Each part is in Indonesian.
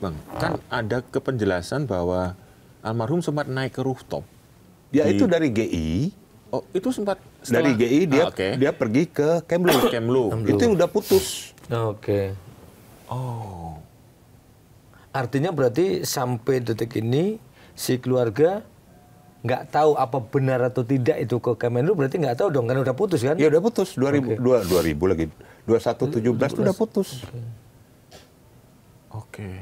Bang, kan ada kepenjelasan bahwa almarhum sempat naik ke rooftop. Ya itu dari GI. Oh, itu sempat setelah... Dari GI dia pergi ke Kemlu. Itu yang udah putus. Oke. Oh. Artinya berarti sampai detik ini si keluarga nggak tahu apa benar atau tidak itu ke Kemenlu, berarti nggak tahu dong, kan udah putus kan? Ya udah putus 2000 lagi. 2117 itu udah putus. Oke.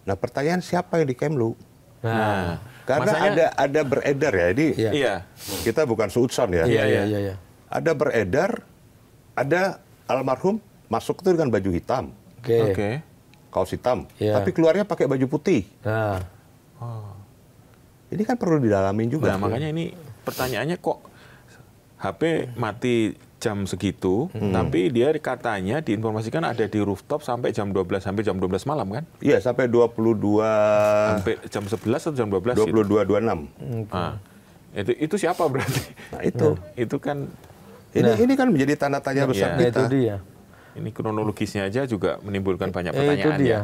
Nah, pertanyaan siapa yang di Kemlu? Nah, karena ada beredar ya, ini Iya. kita bukan suudson ya. Iya. Ada beredar, ada almarhum masuk itu dengan baju hitam, Oke. kaos hitam, Iya. tapi keluarnya pakai baju putih. Nah, Ini kan perlu didalamin juga. Nah, makanya ini pertanyaannya kok HP mati jam segitu, tapi dia katanya diinformasikan ada di rooftop sampai jam 12 malam kan? Iya, sampai 22 Sampai jam 11 atau jam 12 gitu. 22.26. Nah, itu siapa berarti? Nah, itu. Itu kan Ini kan menjadi tanda tanya besar itu kita. dia. ini kronologisnya aja juga menimbulkan banyak Itu pertanyaan dia. ya.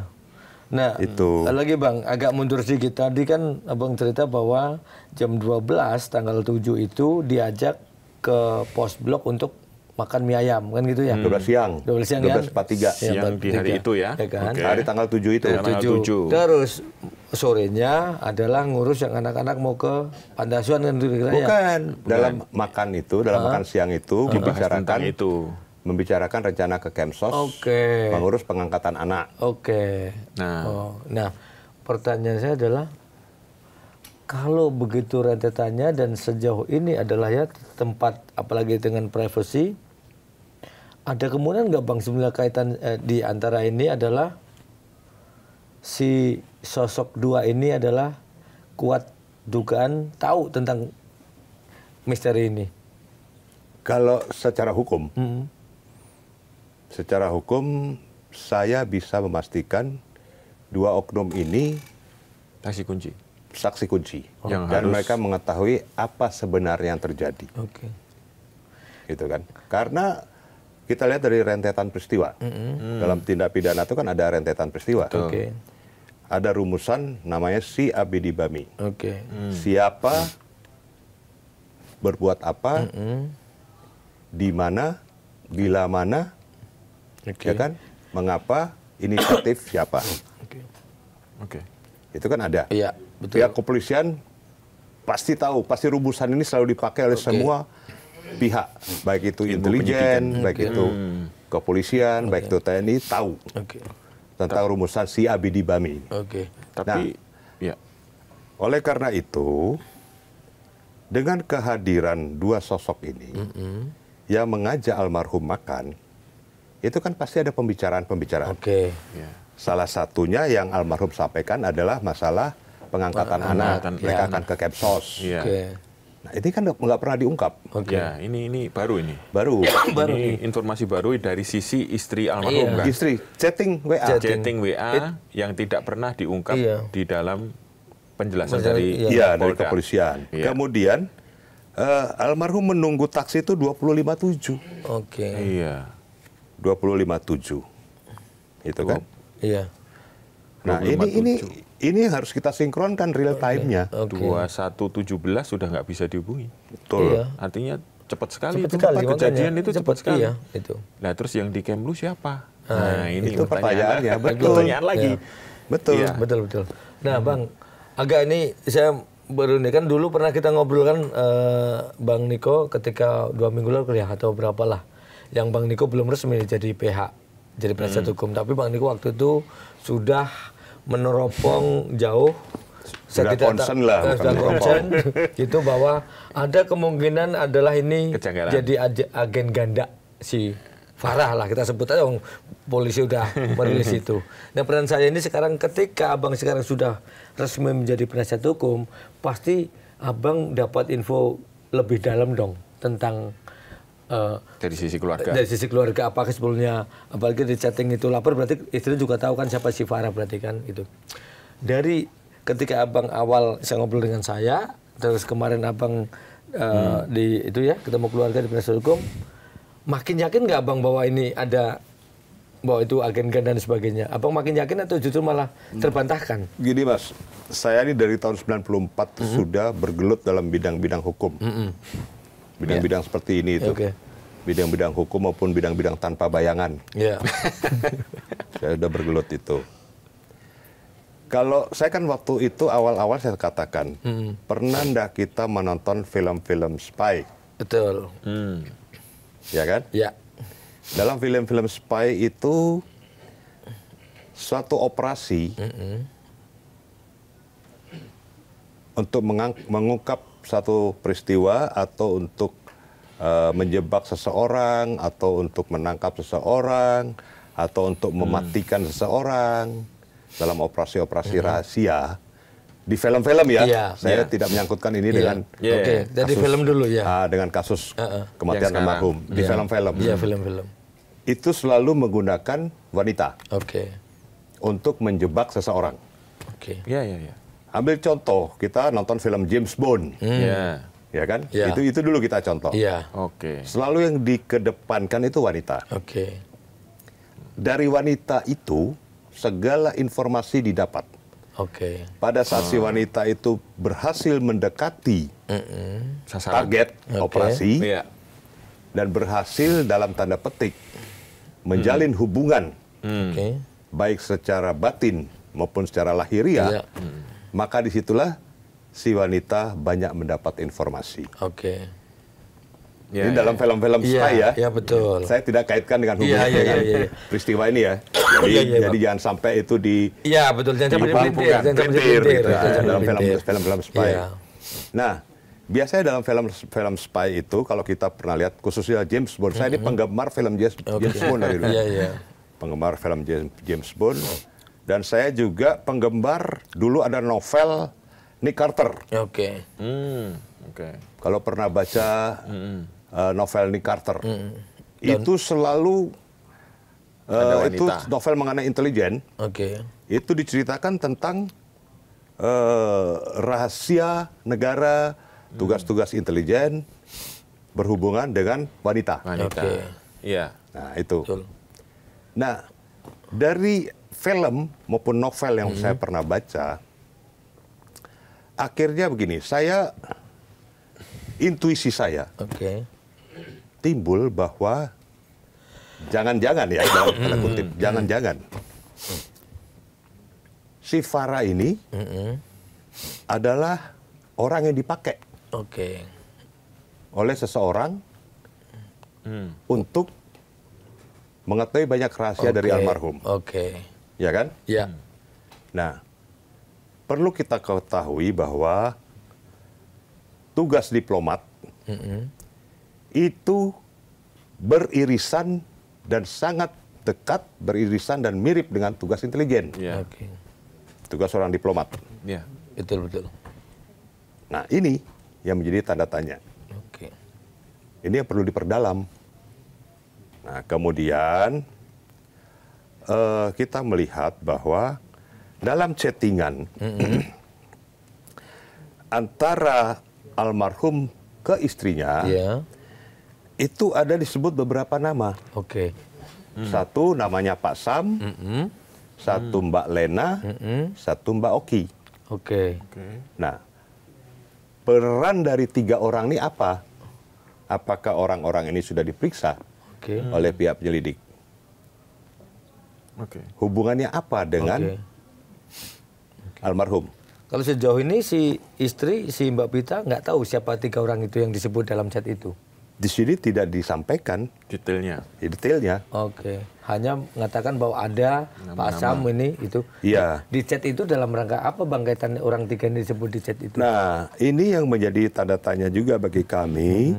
Nah, Itu. lagi Bang, agak mundur sedikit. Tadi kan Abang cerita bahwa jam 12 tanggal 7 itu diajak ke pos blok untuk makan mie ayam, kan gitu ya? 12 siang. 12 siang kan? 12.43. Siang di hari itu ya. kan? Oke. Hari tanggal 7 itu. Tanggal 7. Terus sorenya adalah ngurus yang anak-anak mau ke panti asuhan kan gitu kira-kira ya? Bukan. Dalam makan itu, dalam makan siang itu Dibahas tentang itu. membicarakan rencana ke Kemsos, Oke. mengurus pengangkatan anak. Oke. Nah, Nah, pertanyaan saya adalah kalau begitu rentetannya dan sejauh ini adalah ya tempat apalagi dengan privasi, ada kemungkinan nggak Bang sebenarnya kaitan di antara ini adalah si sosok dua ini adalah kuat dugaan tahu tentang misteri ini? Kalau secara hukum, Mm-mm. secara hukum saya bisa memastikan dua oknum ini saksi kunci. saksi kunci. Yang Dan harus- mereka mengetahui apa sebenarnya yang terjadi. Oke. Gitu kan. Karena kita lihat dari rentetan peristiwa. Dalam tindak pidana itu kan ada rentetan peristiwa. Oke. Ada rumusan namanya si abidi bami. Oke. Siapa berbuat apa, di mana, bila mana, Oke. ya kan? Mengapa, inisiatif siapa. Oke. Oke. Itu kan ada. Iya, betul. Pihak kepolisian pasti tahu, pasti rumusan ini selalu dipakai oleh semua pihak, baik itu intelijen, baik itu kepolisian, baik itu TNI, tahu Oke. tentang rumusan si abidi bami. Oke. Tapi ya. Oleh karena itu, dengan kehadiran dua sosok ini yang mengajak almarhum makan, itu kan pasti ada pembicaraan-pembicaraan. Oke. Ya. Salah satunya yang almarhum sampaikan adalah masalah pengangkatan anak. Mereka akan ke Kemsos. Iya. Oke. Nah, ini kan nggak pernah diungkap. Oke. Ya, ini baru ini. Baru Ini informasi baru dari sisi istri almarhum Iya. kan. istri chatting WA. Chatting WA yang tidak pernah diungkap Iya. di dalam penjelasan Penjelasan, dari Iya, dari Polda. kepolisian. Iya. Kemudian almarhum menunggu taksi itu 25.7. Oke. Iya. 25.7. Itu kan. Iya. Nah, ini harus kita sinkronkan real time-nya. Oke. 2117 sudah nggak bisa dihubungi. Betul. Iya. Artinya cepat sekali. Cepat itu. sekali, Kejadian makanya. itu cepat sekali. Iya, itu. Nah, terus yang di Kemlu siapa? Nah, ini itu pertanyaannya, betul. Pertanyaan lagi. Iya. Betul. Iya. Betul, betul. Nah, Bang, agak ini saya baru ini kan dulu pernah kita ngobrol kan Bang Niko ketika 2 minggu lalu ya atau berapalah yang Bang Niko belum resmi jadi PH, jadi penasihat hukum, tapi Bang Niko waktu itu sudah meneropong jauh. Sudah concern lah, bukan sudah meneropong. concern gitu bahwa ada kemungkinan adalah ini Kejanggalan. jadi agen ganda si Farah lah kita sebut aja, polisi udah merilis itu. Nah peran saya ini sekarang ketika abang sekarang sudah resmi menjadi penasihat hukum, pasti abang dapat info lebih dalam dong tentang Dari sisi keluarga. dari sisi keluarga, apakah sebelumnya apalagi di chatting itu lapor, berarti istri juga tahu kan siapa si Farah berarti kan itu. Dari ketika abang awal saya ngobrol dengan saya, terus kemarin abang di itu ya ketemu keluarga di penasihat hukum, makin yakin nggak abang bahwa ini ada bahwa itu agen dan sebagainya. Abang makin yakin atau justru malah terbantahkan? Gini Mas, saya ini dari tahun 94 sudah bergelut dalam bidang-bidang hukum. Bidang-bidang seperti ini itu. Oke. Bidang-bidang hukum maupun bidang-bidang tanpa bayangan. Ya. Saya sudah bergelut itu. Kalau saya kan waktu itu awal-awal saya katakan, pernah ndak kita menonton film-film spy? Betul. Ya kan? Ya. Dalam film-film spy itu suatu operasi untuk mengungkap satu peristiwa atau untuk menjebak seseorang atau untuk menangkap seseorang atau untuk mematikan seseorang dalam operasi-operasi rahasia di film-film ya. Iya. Saya tidak menyangkutkan ini dengan Oke, dari film dulu ya. dengan kasus kematian Yang almarhum di film-film. Iya, film-film. Itu selalu menggunakan wanita Oke. untuk menjebak seseorang. Oke. Iya, iya, iya. Ambil contoh, kita nonton film James Bond, Iya. ya kan? Ya. Itu dulu kita contoh. Iya. Oke. Selalu yang dikedepankan itu wanita. Oke. Dari wanita itu segala informasi didapat. Oke. Pada saat si wanita itu berhasil mendekati Sasaran. target operasi Iya. dan berhasil dalam tanda petik menjalin hubungan Oke. baik secara batin maupun secara lahiriah, Iya. maka disitulah si wanita banyak mendapat informasi. Oke. Iya, Ini iya. dalam film-film Iya, spy ya. iya, betul. Saya tidak kaitkan dengan Iya, hubungan iya, dengan iya, iya. peristiwa ini ya. Jadi, Iya, iya, jadi jangan sampai itu di Iya, betul. Jangan sampai dibangun, dipelintir. Jangan sampai pelintir dipelintir. gitu, Jangan sampai dalam dipelintir. film-film spy. Iya. Nah, biasanya dalam film spy itu kalau kita pernah lihat khususnya James Bond. Saya ini penggemar film James Bond dari dulu. Iya, iya. Penggemar film James Bond, dan saya juga penggemar dulu ada novel Nick Carter. Oke. Oke. Kalau pernah baca novel Nick Carter, itu selalu Ada itu wanita. novel mengenai intelijen. Oke. Itu diceritakan tentang rahasia negara, tugas-tugas intelijen berhubungan dengan wanita. Wanita. Oke. Iya. Nah, itu. Betul. Nah, dari film maupun novel yang saya pernah baca, akhirnya begini, intuisi saya Oke. timbul bahwa jangan-jangan ya, dalam tanda kutip, jangan-jangan si Farah ini adalah orang yang dipakai Oke. oleh seseorang untuk mengetahui banyak rahasia dari Oke. almarhum, Oke. ya kan? Ya. Nah, perlu kita ketahui bahwa tugas diplomat itu beririsan dan sangat dekat, beririsan dan mirip dengan tugas intelijen, Iya. Oke. tugas seorang diplomat. Iya. Betul, betul. Nah, ini yang menjadi tanda tanya. Oke. Ini yang perlu diperdalam. Nah, kemudian kita melihat bahwa dalam chattingan antara almarhum ke istrinya, Iya. itu ada disebut beberapa nama. Oke. Satu namanya Pak Sam, satu Mbak Lena, satu Mbak Oki. Oke. Nah, peran dari tiga orang ini apa? Apakah orang-orang ini sudah diperiksa Oke. oleh pihak penyelidik? Oke. Hubungannya apa dengan Oke. almarhum? Kalau sejauh ini si istri, si Mbak Pita nggak tahu siapa tiga orang itu yang disebut dalam chat itu. Di sini tidak disampaikan Detailnya. detailnya. Oke. Hanya mengatakan bahwa ada Pak Sam ini itu. Iya. Di chat itu dalam rangka apa Bang kaitan orang tiga ini disebut di chat itu? Nah, ini yang menjadi tanda tanya juga bagi kami.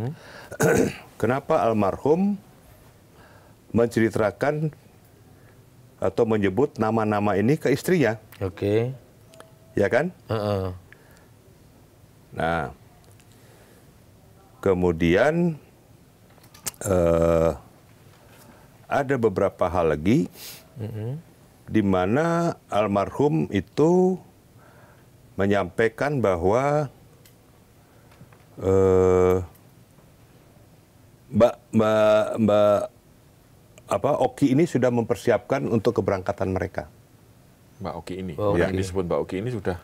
Kenapa almarhum menceritakan atau menyebut nama-nama ini ke istrinya, Oke. ya kan? Heeh. Nah, kemudian ada beberapa hal lagi di mana almarhum itu menyampaikan bahwa Mbak Oki ini sudah mempersiapkan untuk keberangkatan mereka. Mbak Oki ini, Oh, yang Oki. disebut Mbak Oki ini sudah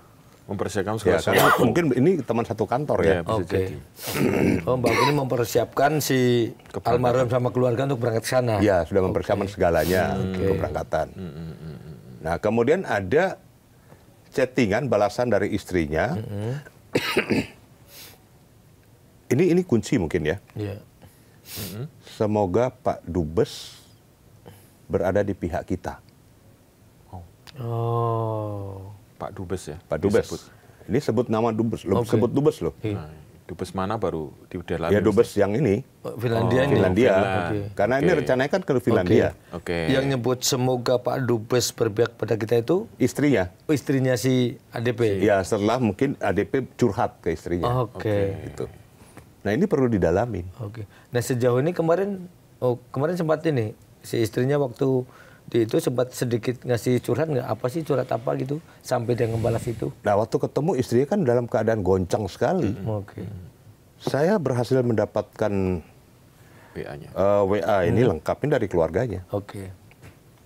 mempersiapkan Ya, segala karena sesuatu. mungkin ini teman satu kantor ya. Ya, bisa Oke. jadi. Oh, Mbak ini mempersiapkan si almarhum sama keluarga untuk berangkat ke sana. Ya, sudah mempersiapkan segalanya untuk keberangkatan. Nah, kemudian ada chattingan balasan dari istrinya. Ini kunci mungkin ya. Iya. Semoga Pak Dubes berada di pihak kita. Oh. Pak Dubes ya. Pak Dubes. disebut. Ini sebut nama Dubes, loh, Oke. sebut Dubes loh. Nah, Dubes mana baru didalami. Ya Dubes yang ini, Oh, Finlandia ini. Finlandia. Oke. Karena ini Oke. rencananya kan ke Finlandia. Oke. Yang nyebut semoga Pak Dubes berpihak pada kita itu Istrinya. istrinya si ADP. Ya setelah mungkin ADP curhat ke istrinya. Oke. Gitu. Nah ini perlu didalamin. Oke. Nah sejauh ini kemarin sempat ini si istrinya waktu itu sempat sedikit ngasih curhat nggak? Apa sih curhat apa gitu sampai dia ngebalas itu? Nah waktu ketemu istrinya kan dalam keadaan goncang sekali. Oke. Saya berhasil mendapatkan WA-nya. WA ini lengkapin dari keluarganya. Oke.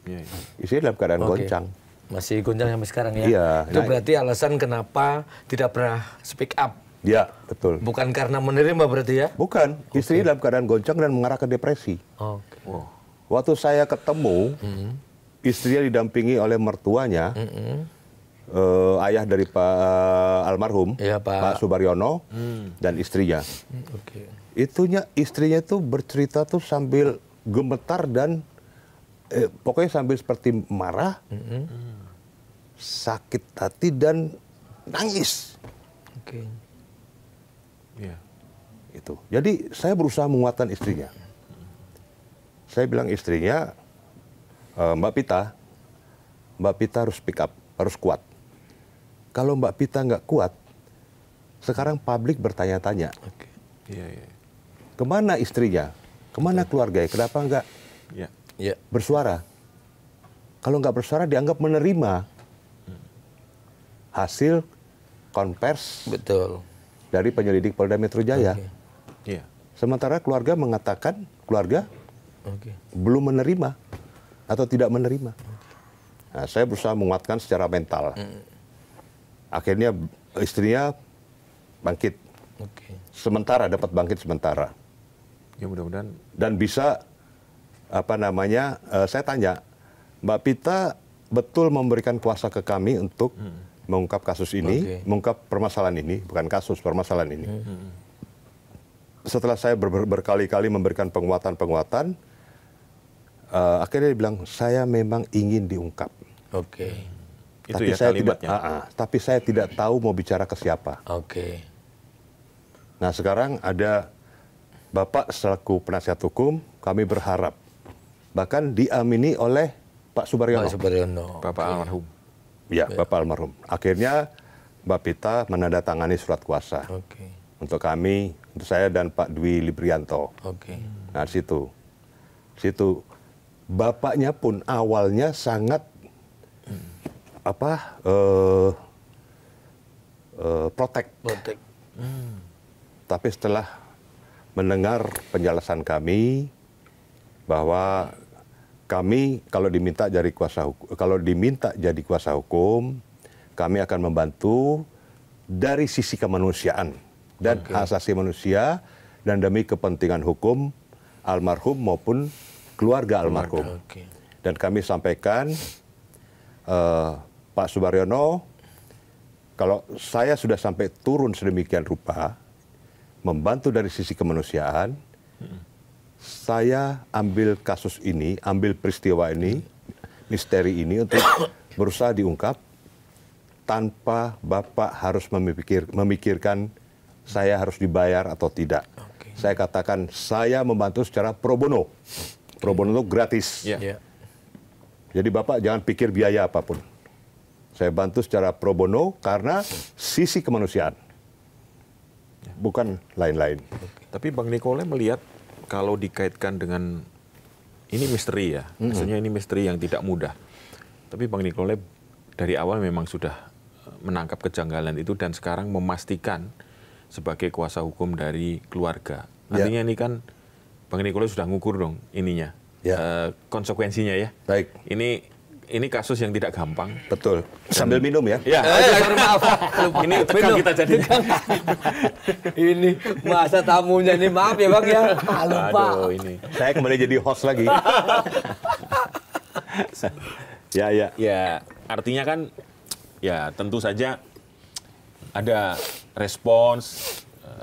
Iya, iya. Istrinya dalam keadaan Oke. goncang. Masih gonjang sampai sekarang ya? Iya. Itu Nah, berarti alasan kenapa tidak pernah speak up. Ya betul. Bukan karena menerima berarti ya? Bukan. Istrinya dalam keadaan goncang dan mengarah ke depresi. Oke. Wow. Waktu saya ketemu, istrinya didampingi oleh mertuanya, ayah dari Pak almarhum, Iya, Pak. Subaryono, dan istrinya. Oke. Istrinya tuh bercerita tuh sambil gemetar dan pokoknya sambil seperti marah, sakit hati dan nangis. Oke. Iya. Itu. Jadi saya berusaha menguatkan istrinya. Saya bilang istrinya, Mbak Pita harus speak up, harus kuat. Kalau Mbak Pita nggak kuat, sekarang publik bertanya-tanya, Oke. Iya, iya. kemana istrinya, kemana keluarganya, kenapa nggak Iya. Ya. bersuara? Kalau nggak bersuara dianggap menerima hasil konvers Betul. dari penyelidik Polda Metro Jaya. Oke. Iya. Sementara keluarga mengatakan Oke. belum menerima atau tidak menerima. Nah, saya berusaha menguatkan secara mental. Akhirnya istrinya bangkit. Oke. Sementara dapat bangkit sementara. Ya mudah-mudahan Dan bisa saya tanya, Mbak Pita betul memberikan kuasa ke kami untuk mengungkap kasus ini, Oke. mengungkap permasalahan ini, bukan kasus, permasalahan ini. Setelah saya berkali-kali memberikan penguatan-penguatan, akhirnya dia bilang, saya memang ingin diungkap. Oke. itu ya kalimatnya. Tapi saya tidak tahu mau bicara ke siapa. Oke. Nah sekarang ada Bapak selaku penasihat hukum, kami berharap bahkan diamini oleh Pak Subaryono. Pak Subaryono. Bapak almarhum. Ya, Bapak almarhum. Akhirnya Mbak Pita menandatangani surat kuasa Oke. untuk kami, untuk saya dan Pak Dwi Librianto. Oke. Nah, situ bapaknya pun awalnya sangat protek. Botek. Tapi setelah mendengar penjelasan kami bahwa kami kalau diminta jadi kuasa hukum, kami akan membantu dari sisi kemanusiaan dan hak asasi manusia dan demi kepentingan hukum almarhum maupun keluarga almarhum. Oke. Dan kami sampaikan Pak Subaryono, kalau saya sudah sampai turun sedemikian rupa membantu dari sisi kemanusiaan, saya ambil kasus ini, ambil peristiwa ini, misteri ini untuk berusaha diungkap tanpa Bapak harus memikirkan saya harus dibayar atau tidak. Oke. Saya katakan saya membantu secara pro bono. Pro bono itu gratis. Iya. Ya. Jadi Bapak jangan pikir biaya apapun. Saya bantu secara pro bono karena sisi kemanusiaan. Bukan lain-lain. Tapi Bang Nicole melihat kalau dikaitkan dengan ini misteri ya, maksudnya ini misteri yang tidak mudah. Tapi Bang Nicole dari awal memang sudah menangkap kejanggalan itu dan sekarang memastikan sebagai kuasa hukum dari keluarga. Ya. Artinya ini kan Bang Nicole sudah ngukur dong ininya, konsekuensinya ya. Baik. Ini kasus yang tidak gampang. Betul. Sambil minum ya. Ya, Maaf. ini tegang kita jadi. Ini masa tamunya nih, maaf ya Bang ya. Lupa. Aduh, ini. Saya kembali jadi host lagi. Ya. Ya, artinya kan ya tentu saja ada respons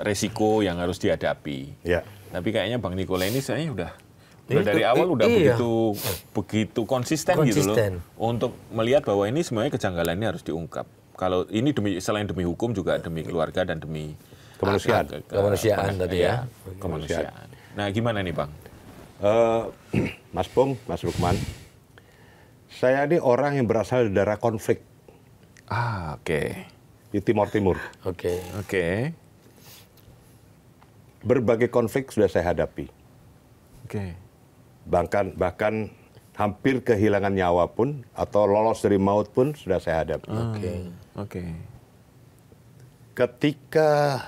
resiko yang harus dihadapi. Ya. Tapi kayaknya Bang Nikola ini saya udah dari awal udah begitu konsisten gitu loh untuk melihat bahwa ini semuanya kejanggalan ini harus diungkap. Kalau ini selain demi hukum juga demi keluarga dan demi kemanusiaan tadi ya. Kemanusiaan. Nah, gimana nih Bang? Mas Pung, Mas Lukman, saya ini orang yang berasal dari daerah konflik Oke. di Timur Timur. Oke. Berbagai konflik sudah saya hadapi. Oke. Bahkan hampir kehilangan nyawa pun atau lolos dari maut pun sudah saya hadapi. Oke. Ketika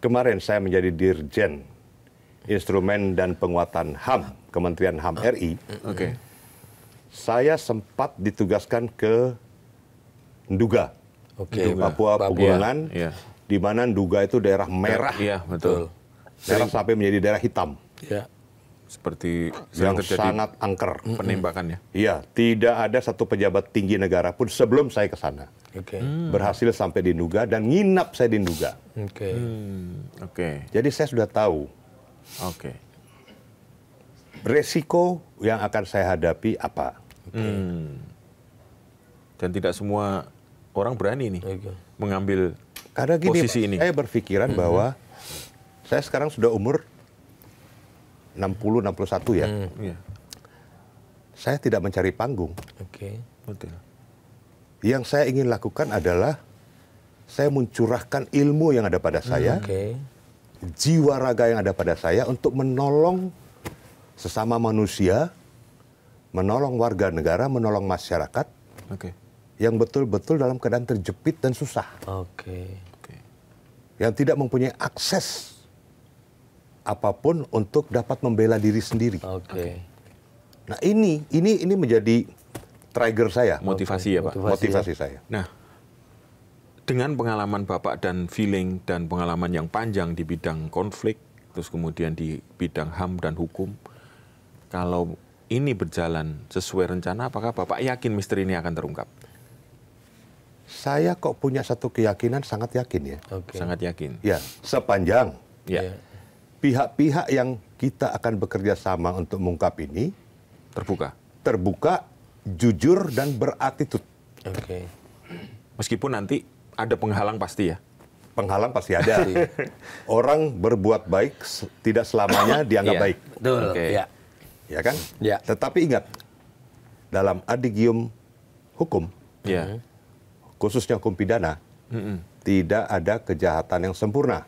kemarin saya menjadi Dirjen Instrumen dan Penguatan HAM, Kementerian HAM RI, saya sempat ditugaskan ke Nduga, di Papua Pegunungan, di mana Nduga itu daerah merah, betul. Merah sampai menjadi daerah hitam. Ya. Seperti Yang terjadi sangat angker. penembakan ya. Iya, tidak ada satu pejabat tinggi negara pun sebelum saya ke sana berhasil sampai di Nduga dan nginap saya di Nduga. Oke. Jadi saya sudah tahu resiko yang akan saya hadapi apa. Dan tidak semua orang berani nih mengambil Karena gini, posisi ini. saya berpikiran bahwa saya sekarang sudah umur 60-61 ya. Iya. Saya tidak mencari panggung. Betul. Yang saya ingin lakukan adalah saya mencurahkan ilmu yang ada pada saya, jiwa raga yang ada pada saya untuk menolong sesama manusia, menolong warga negara, menolong masyarakat yang betul-betul dalam keadaan terjepit dan susah. Yang tidak mempunyai akses apapun untuk dapat membela diri sendiri. Nah ini menjadi trigger saya. Motivasi ya Pak. Motivasi saya. Nah, dengan pengalaman Bapak dan feeling dan pengalaman yang panjang di bidang konflik, terus kemudian di bidang HAM dan hukum, kalau ini berjalan sesuai rencana, apakah Bapak yakin misteri ini akan terungkap? Saya kok punya satu keyakinan, sangat yakin ya. Sangat yakin. Ya, sepanjang Ya. pihak-pihak yang kita akan bekerja sama untuk mengungkap ini terbuka, jujur, dan berattitude. Meskipun nanti ada penghalang pasti ya. Penghalang pasti ada. Orang berbuat baik tidak selamanya dianggap baik. Betul. Ya kan? Ya. Tetapi ingat, dalam adigium hukum, khususnya hukum pidana, tidak ada kejahatan yang sempurna.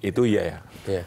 Itu iya ya.